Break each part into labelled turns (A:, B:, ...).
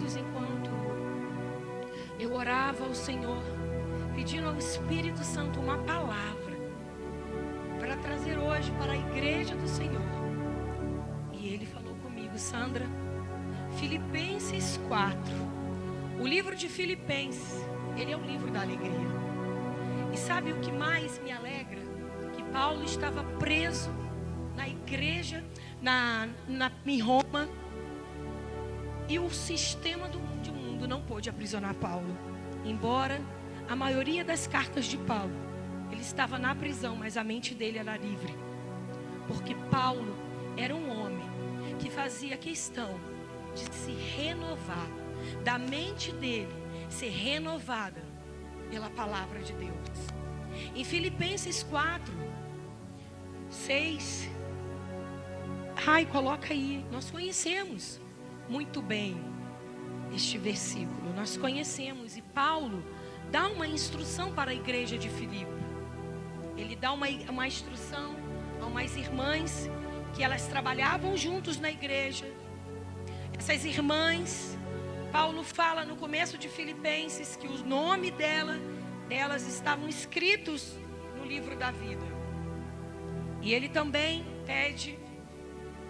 A: queridos, enquanto eu orava ao Senhor, pedindo ao Espírito Santo uma palavra para trazer hoje para a igreja do Senhor, e Ele falou comigo: Sandra, Filipenses 4, o livro de Filipenses, ele é o livro da alegria. E sabe o que mais me alegra? Que Paulo estava preso na igreja, em Roma, e o sistema do mundo não pôde aprisionar Paulo. Embora a maioria das cartas de Paulo, ele estava na prisão, mas a mente dele era livre. Porque Paulo era um homem que fazia questão de se renovar, da mente dele ser renovada pela palavra de Deus. Em Filipenses 4, 6, coloca aí, nós conhecemos muito bem este versículo, nós conhecemos, e Paulo dá uma instrução para a igreja de Filipe. Ele dá uma instrução a umas irmãs que elas trabalhavam juntos na igreja. Essas irmãs, Paulo fala no começo de Filipenses que o nome delas estavam escritos no livro da vida. E ele também pede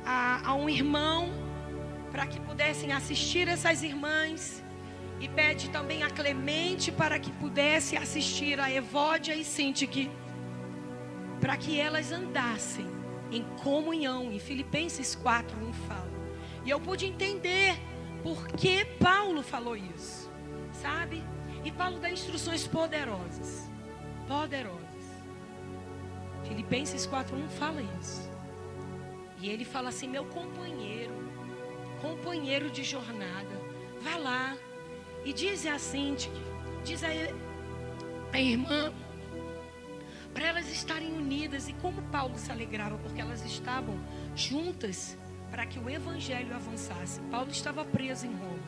A: a um irmão para que pudessem assistir essas irmãs, e pede também a Clemente para que pudesse assistir a Evódia e Sintique, para que elas andassem em comunhão. Em Filipenses 4:1 fala. E eu pude entender por que Paulo falou isso, sabe? E Paulo dá instruções poderosas. Filipenses 4:1 fala isso. E ele fala assim: meu companheiro de jornada, vá lá e diz a Sintique, diz a irmã, para elas estarem unidas. E como Paulo se alegrava, porque elas estavam juntas para que o evangelho avançasse. Paulo estava preso em Roma,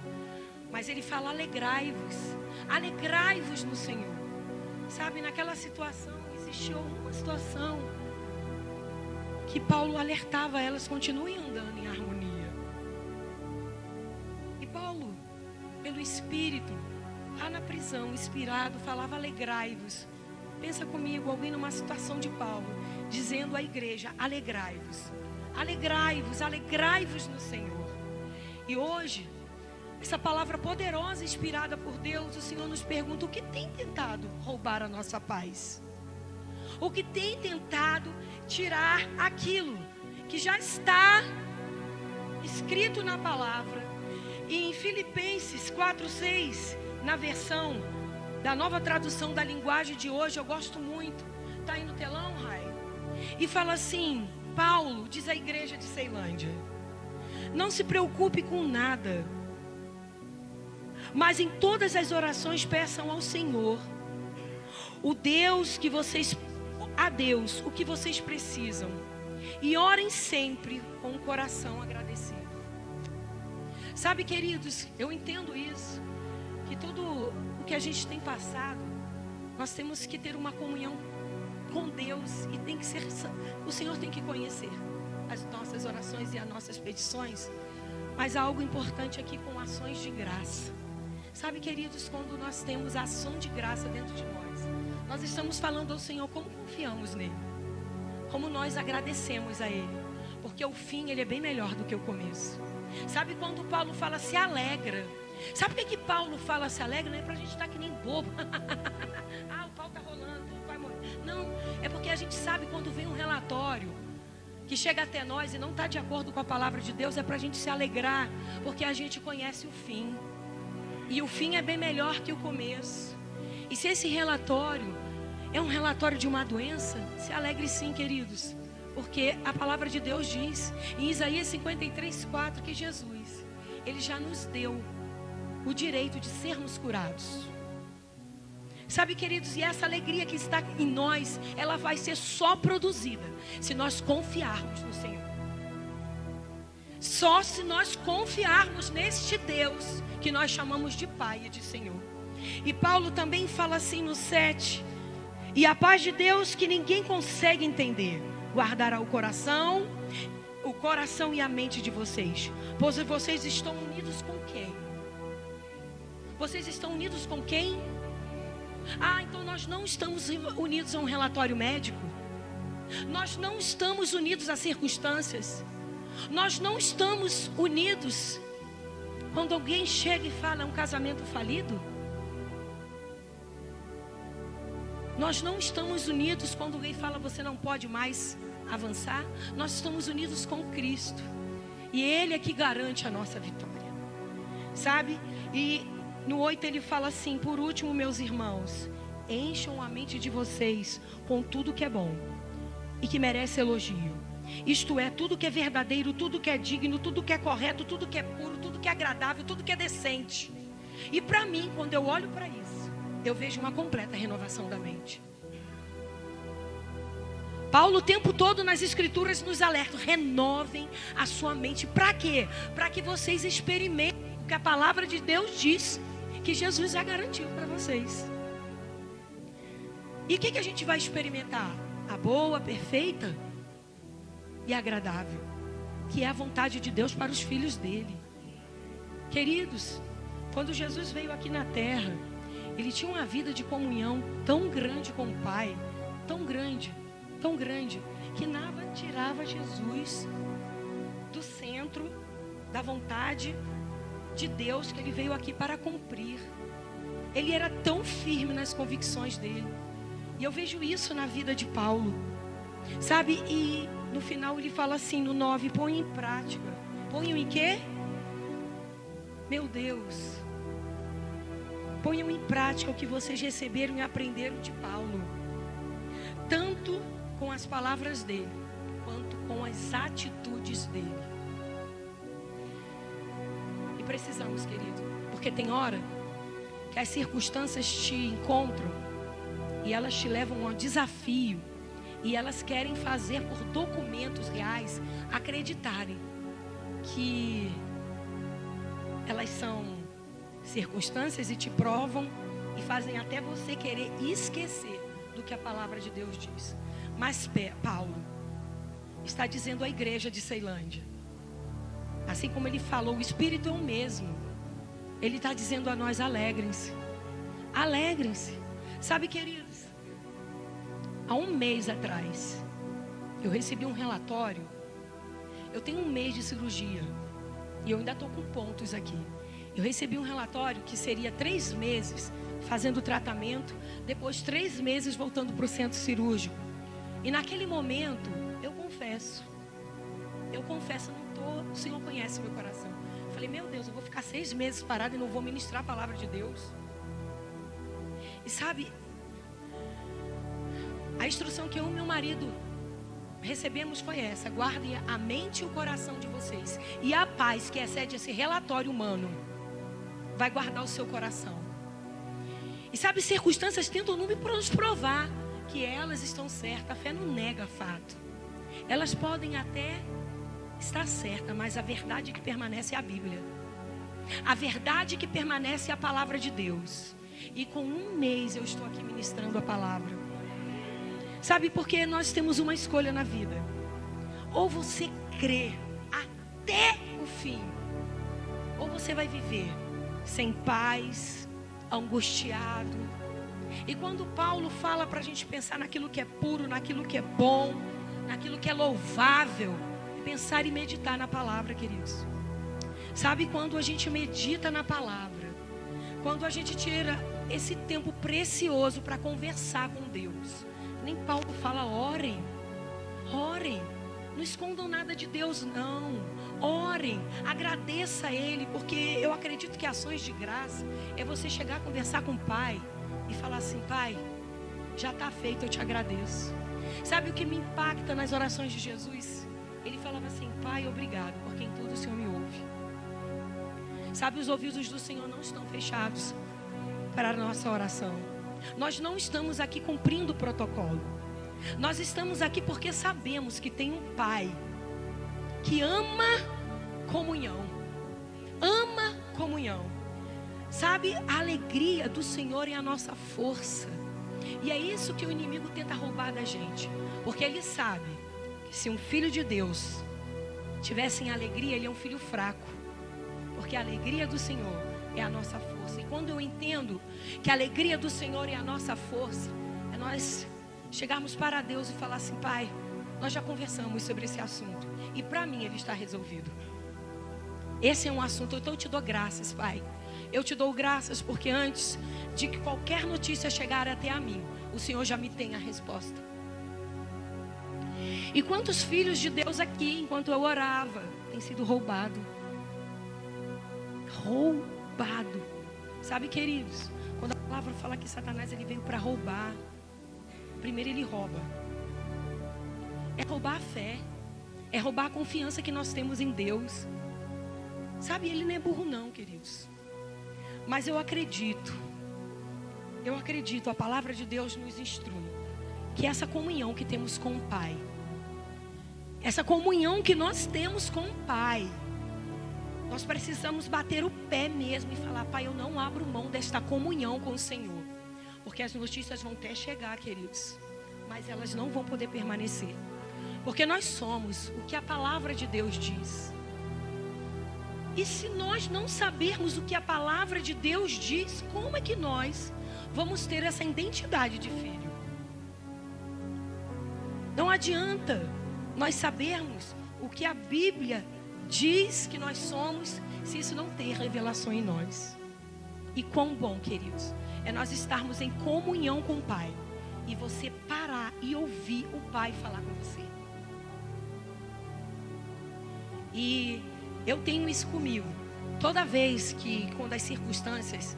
A: mas ele fala: alegrai-vos no Senhor. Sabe, naquela situação, existiu uma situação que Paulo alertava elas: continuem andando em harmonia. E Paulo, pelo Espírito, lá na prisão, inspirado, falava: alegrai-vos. Pensa comigo, alguém numa situação de Paulo, dizendo à igreja: alegrai-vos, alegrai-vos, alegrai-vos no Senhor. E hoje, essa palavra poderosa, inspirada por Deus, o Senhor nos pergunta: o que tem tentado roubar a nossa paz? O que tem tentado tirar aquilo que já está escrito na palavra? E em Filipenses 4:6, na versão da Nova Tradução da Linguagem de hoje, eu gosto muito, está aí no telão, Rai, e fala assim: Paulo diz à igreja de Ceilândia: não se preocupe com nada, mas em todas as orações peçam ao Senhor, a Deus o que vocês precisam, e orem sempre com o coração agradecido. Sabe, queridos, eu entendo isso, que tudo o que a gente tem passado, nós temos que ter uma comunhão com Deus, e tem que ser, o Senhor tem que conhecer as nossas orações e as nossas petições, mas há algo importante aqui com ações de graça. Sabe, queridos, quando nós temos ação de graça dentro de nós estamos falando ao Senhor como confiamos nele, como nós agradecemos a Ele, porque o fim, ele é bem melhor do que o começo. Sabe, quando Paulo fala se alegra, sabe por que Paulo fala se alegra? Não é pra gente estar que nem bobo. O pau tá rolando, tudo vai morrer. Não, é porque a gente sabe quando vem um relatório que chega até nós e não está de acordo com a palavra de Deus, é pra gente se alegrar, porque a gente conhece o fim, e o fim é bem melhor que o começo. E se esse relatório é um relatório de uma doença, se alegre sim, queridos, porque a palavra de Deus diz em Isaías 53:4 que Jesus, ele já nos deu o direito de sermos curados. Sabe, queridos, e essa alegria que está em nós, ela vai ser só produzida se nós confiarmos no Senhor. Só se nós confiarmos neste Deus que nós chamamos de Pai e de Senhor. E Paulo também fala assim no 7: e a paz de Deus, que ninguém consegue entender, guardará o coração e a mente de vocês, pois vocês estão unidos com quem? Vocês estão unidos com quem? Ah, então nós não estamos unidos a um relatório médico. Nós não estamos unidos a circunstâncias. Nós não estamos unidos quando alguém chega e fala é um casamento falido. Nós não estamos unidos quando alguém fala você não pode mais avançar. Nós estamos unidos com Cristo. E Ele é que garante a nossa vitória. Sabe? E no 8 ele fala assim: por último, meus irmãos, encham a mente de vocês com tudo que é bom e que merece elogio. Isto é, tudo que é verdadeiro, tudo que é digno, tudo que é correto, tudo que é puro, tudo que é agradável, tudo que é decente. E para mim, quando eu olho para isso, eu vejo uma completa renovação da mente. Paulo o tempo todo nas escrituras nos alerta: renovem a sua mente. Para quê? Para que vocês experimentem o que a palavra de Deus diz, que Jesus já garantiu para vocês. E o que a gente vai experimentar? A boa, perfeita e agradável, que é a vontade de Deus para os filhos dele. Queridos, quando Jesus veio aqui na terra, ele tinha uma vida de comunhão tão grande com o Pai, tão grande, que nada tirava Jesus do centro da vontade de Deus que ele veio aqui para cumprir. Ele era tão firme nas convicções dele. E eu vejo isso na vida de Paulo, sabe? E no final ele fala assim no 9: põe em prática. Ponham em quê? Meu Deus. Ponham em prática o que vocês receberam e aprenderam de Paulo, tanto com as palavras dele, quanto com as atitudes dele. E precisamos, querido, porque tem hora que as circunstâncias te encontram e elas te levam a um desafio, e elas querem fazer por documentos reais acreditarem que elas são circunstâncias e te provam e fazem até você querer esquecer do que a palavra de Deus diz. Mas Paulo está dizendo à igreja de Ceilândia, assim como ele falou, o Espírito é o mesmo. Ele está dizendo a nós: alegrem-se. Alegrem-se. Sabe, queridos, há um mês atrás eu recebi um relatório. Eu tenho um mês de cirurgia e eu ainda estou com pontos aqui. Eu recebi um relatório que seria 3 meses fazendo tratamento, depois 3 meses voltando para o centro cirúrgico. E naquele momento, eu confesso, o Senhor conhece o meu coração. Eu falei: meu Deus, eu vou ficar 6 meses parado e não vou ministrar a palavra de Deus. E sabe, a instrução que eu e meu marido recebemos foi essa: guardem a mente e o coração de vocês, e a paz que excede esse relatório humano vai guardar o seu coração. E sabe, circunstâncias tentam nos provar que elas estão certas. A fé não nega fato. Elas podem até estar certas, mas a verdade que permanece é a Bíblia. A verdade que permanece é a palavra de Deus. E com 1 mês eu estou aqui ministrando a palavra. Sabe, porque nós temos uma escolha na vida: ou você crê até o fim, ou você vai viver sem paz, angustiado. E quando Paulo fala para a gente pensar naquilo que é puro, naquilo que é bom, naquilo que é louvável, pensar e meditar na palavra, queridos. Sabe, quando a gente medita na palavra, quando a gente tira esse tempo precioso para conversar com Deus, nem Paulo fala: orem, orem, não escondam nada de Deus não, orem, agradeça a Ele, porque eu acredito que ações de graça é você chegar a conversar com o Pai e falar assim: Pai, já está feito, eu te agradeço. Sabe o que me impacta nas orações de Jesus? Ele falava assim: Pai, obrigado, porque em tudo o Senhor me ouve. Sabe, os ouvidos do Senhor não estão fechados para a nossa oração. Nós não estamos aqui cumprindo o protocolo. Nós estamos aqui porque sabemos que tem um Pai que ama comunhão. Ama comunhão. Sabe, a alegria do Senhor é a nossa força. E é isso que o inimigo tenta roubar da gente. Porque ele sabe que se um filho de Deus tivesse em alegria, ele é um filho fraco. Porque a alegria do Senhor é a nossa força. força. E quando eu entendo que a alegria do Senhor é a nossa força, é nós chegarmos para Deus e falar assim: Pai, nós já conversamos sobre esse assunto e para mim ele está resolvido. Esse é um assunto, então eu te dou graças, Pai. Eu te dou graças porque antes de que qualquer notícia chegar até a mim, o Senhor já me tem a resposta. E quantos filhos de Deus aqui, enquanto eu orava, tem sido roubado? Roubado. Sabe, queridos, quando a palavra fala que Satanás ele veio para roubar, primeiro ele rouba. É roubar a fé. É roubar a confiança que nós temos em Deus. Sabe, ele não é burro não, queridos. Mas eu acredito, a palavra de Deus nos instrui que essa comunhão que temos com o Pai, essa comunhão que nós temos com o Pai, nós precisamos bater o pé mesmo e falar: Pai, eu não abro mão desta comunhão com o Senhor. Porque as notícias vão até chegar, queridos, mas elas não vão poder permanecer. Porque nós somos o que a palavra de Deus diz. E se nós não sabermos o que a palavra de Deus diz, como é que nós vamos ter essa identidade de filho? Não adianta nós sabermos o que a Bíblia diz que nós somos, se isso não ter revelação em nós. E quão bom, queridos, é nós estarmos em comunhão com o Pai e você parar e ouvir o Pai falar com você. E eu tenho isso comigo. Toda vez que, quando as circunstâncias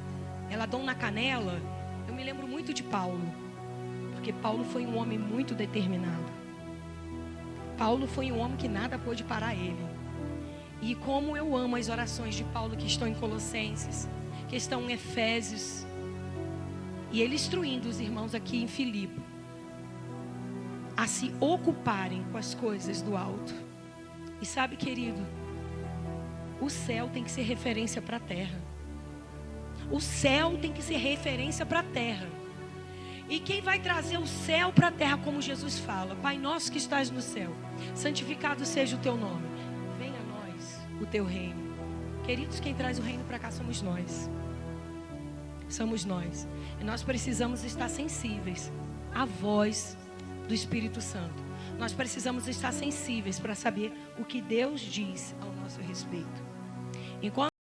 A: elas dão na canela, eu me lembro muito de Paulo. Porque Paulo foi um homem muito determinado. Paulo foi um homem que nada pôde parar ele. E como eu amo as orações de Paulo que estão em Colossenses, que estão em Efésios, e ele instruindo os irmãos aqui em Filipe a se ocuparem com as coisas do alto. E sabe, querido, o céu tem que ser referência para a terra. O céu tem que ser referência para a terra. E quem vai trazer o céu para a terra, como Jesus fala: Pai nosso que estás no céu, santificado seja o teu nome, venha a nós o teu reino. Queridos, quem traz o reino para cá somos nós. Somos nós. E nós precisamos estar sensíveis à voz do Espírito Santo. Nós precisamos estar sensíveis para saber o que Deus diz ao nosso respeito. Enquanto